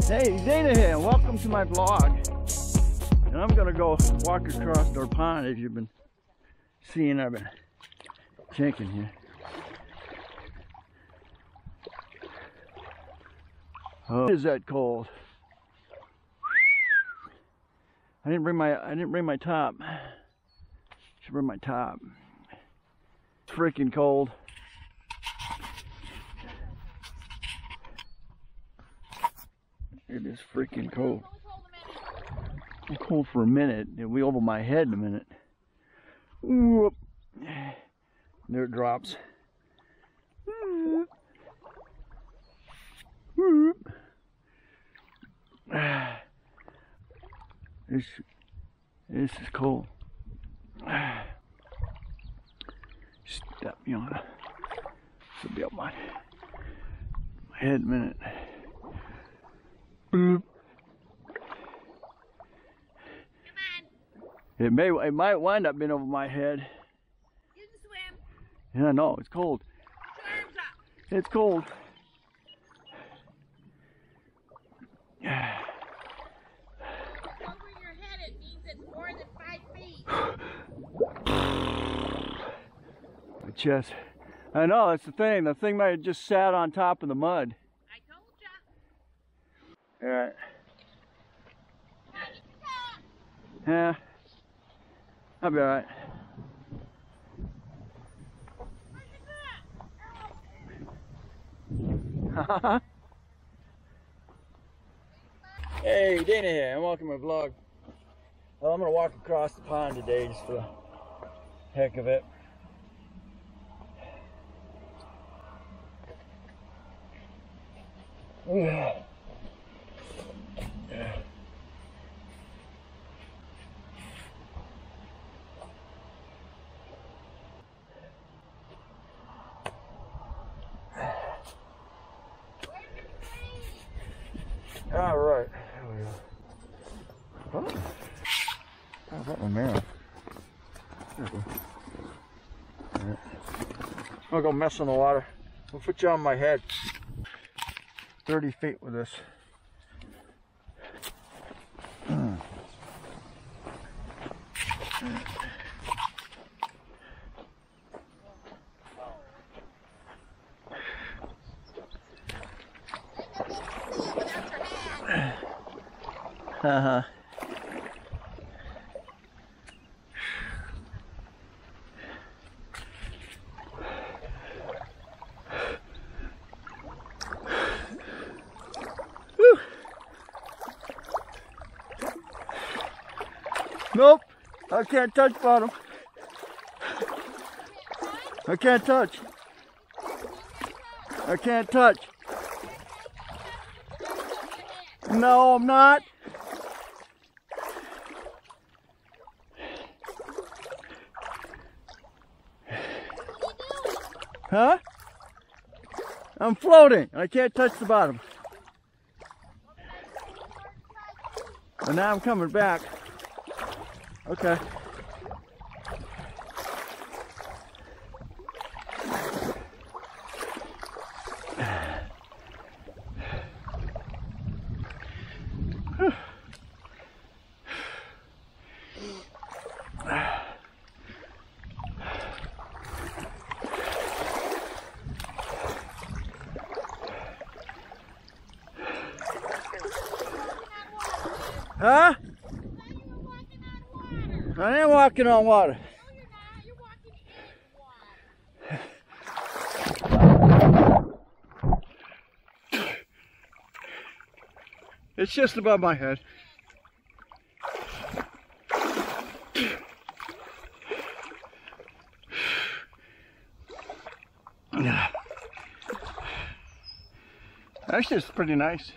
Hey, Dana here, and welcome to my vlog. And I'm gonna go walk across our pond. As you've been seeing, I've been checking here. Oh, is that cold? I didn't bring my top. Should bring my top. It's freaking cold. It is freaking cold. It's cold for a minute. It'll be over my head in a minute. Whoop. There it drops. Whoop. Whoop. This is cold. Step, you know, this will be up my head in a minute. Boop. It might wind up being over my head. You can swim. Yeah, no, it's cold. Arms up. It's cold. Over your head, it means it's more than 5 feet. My chest. I know, that's the thing. The thing might have just sat on top of the mud. I told ya. Alright. Yeah. I'll be alright. Hey, Dana here, and welcome to my vlog. Well, I'm going to walk across the pond today just for the heck of it. Yeah. All right, there we go. Oh, how's that one there? There we go. All right. I'm gonna go mess in the water. We'll put you on my head. 30 feet with this. Uh-huh. Whew. Nope, I can't touch bottom. I can't touch. I can't touch. No, I'm not. Huh? I'm floating. I can't touch the bottom. But now I'm coming back. Okay. Huh? I am walking on water. No, you're not. You're walking in water. It's just above my head. Actually, it's pretty nice.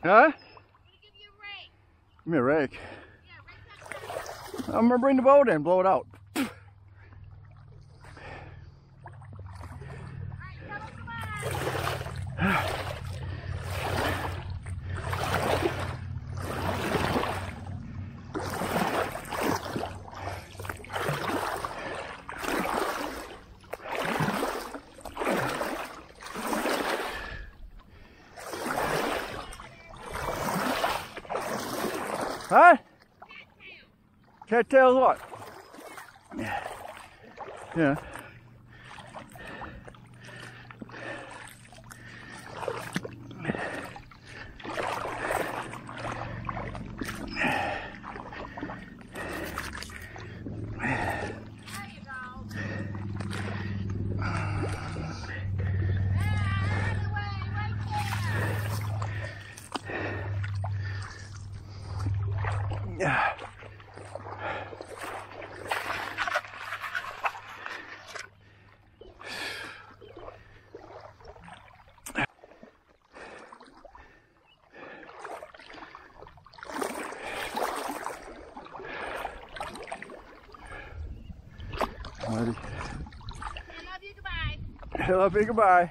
Huh? Give me a rake. Yeah, I'm gonna bring the boat in, blow it out. Huh? Cattails what? Yeah. Yeah. Alrighty. I love you, goodbye. I love you, goodbye.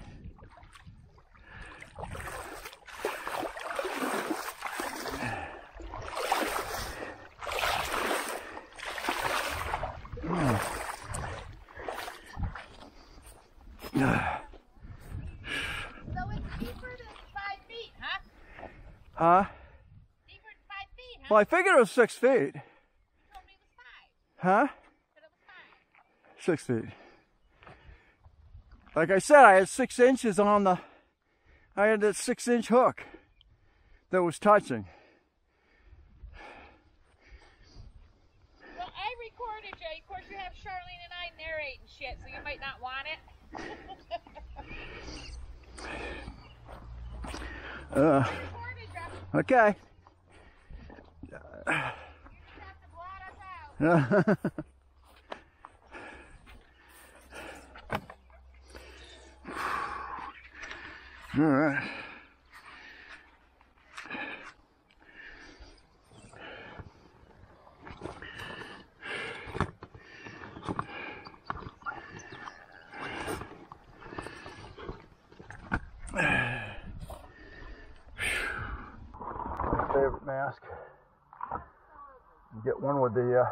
So it's deeper than 5 feet, huh? Huh? Deeper than 5 feet, huh? Well, I figured it was 6 feet. You told me it was 5. Huh? But it was 5. 6 feet. Like I said, I had 6 inches on the, I had that 6-inch hook that was touching. Well, I recorded you. Of course, you have Charlene and I narrating shit, so you might not want it. I recorded you. Okay. You just have to blot us out. All right. My favorite mask. Get one with the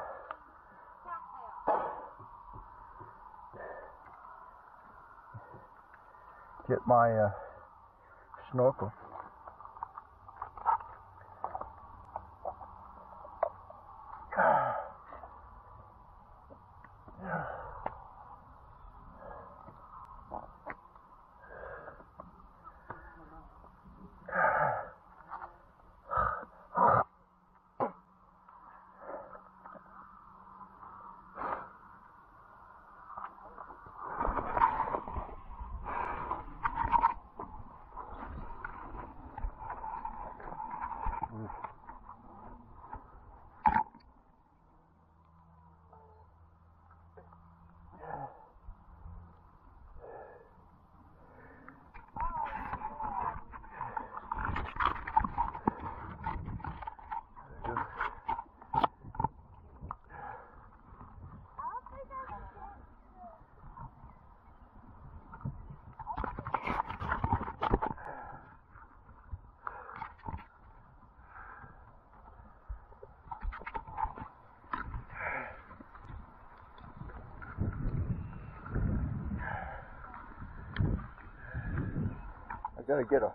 get my snorkel. I gotta get a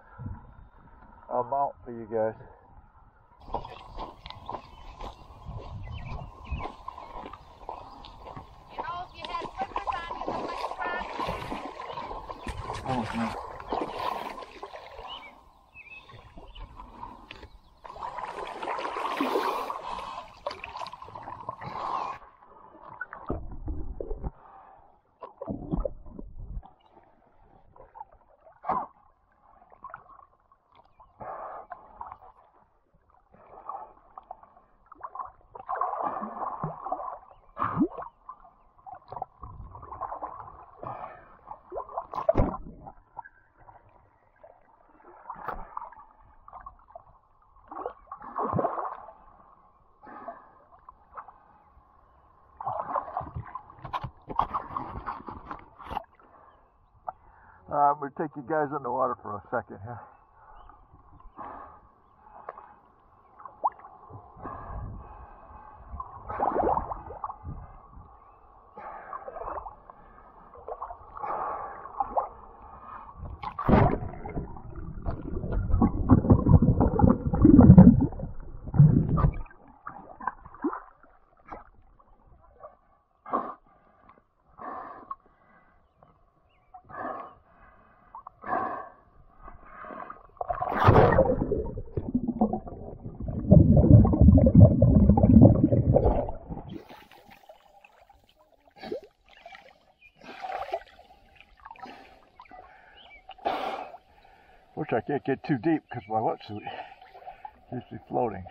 mount for you guys. You know, if you had flippers on, you look like Crosby. Oh, no. I'm going to take you guys in the water for a second here. Which I can't get too deep because my wetsuit keeps me floating.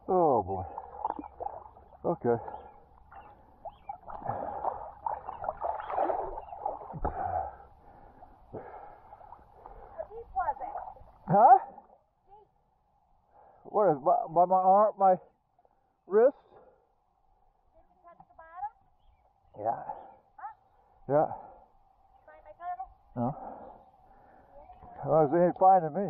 Oh boy. Okay. How deep was it? Huh? What is by my arm, my wrist? Did you touch the bottom? Yeah. Huh? Yeah. Find my turtle? No. Well, they ain't finding me.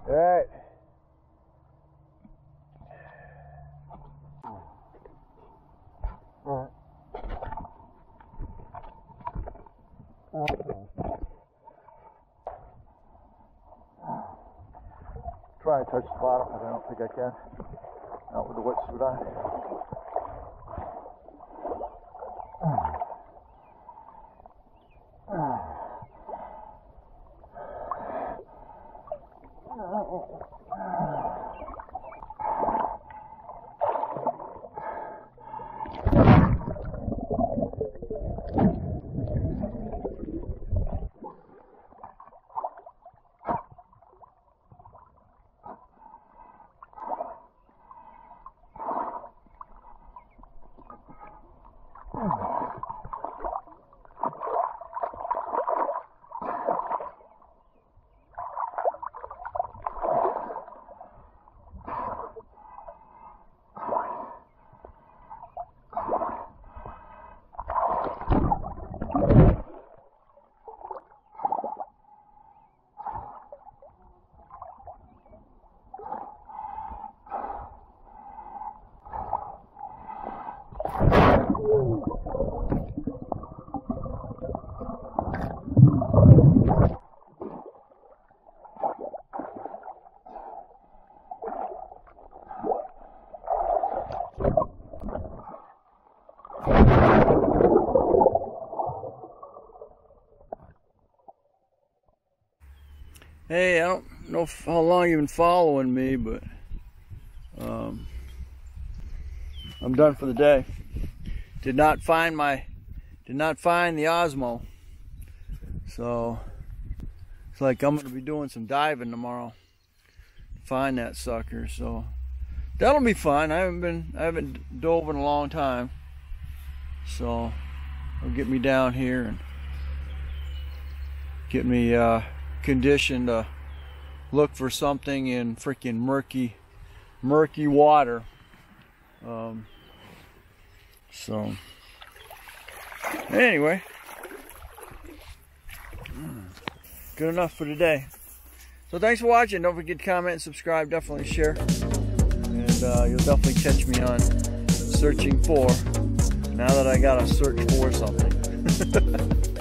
All right. All right. Try and touch the bottom, but I don't think I can. Not with the wetsuit on. Hey, I don't know how long you've been following me, but I'm done for the day. Did not find the Osmo, so it's like I'm gonna be doing some diving tomorrow to find that sucker. So that'll be fun. I haven't dove in a long time, so it'll get me down here and get me conditioned to look for something in freaking murky water. So Anyway, good enough for today. So thanks for watching. Don't forget to comment, subscribe, definitely share. And you'll definitely catch me on searching for, now that I gotta search for something.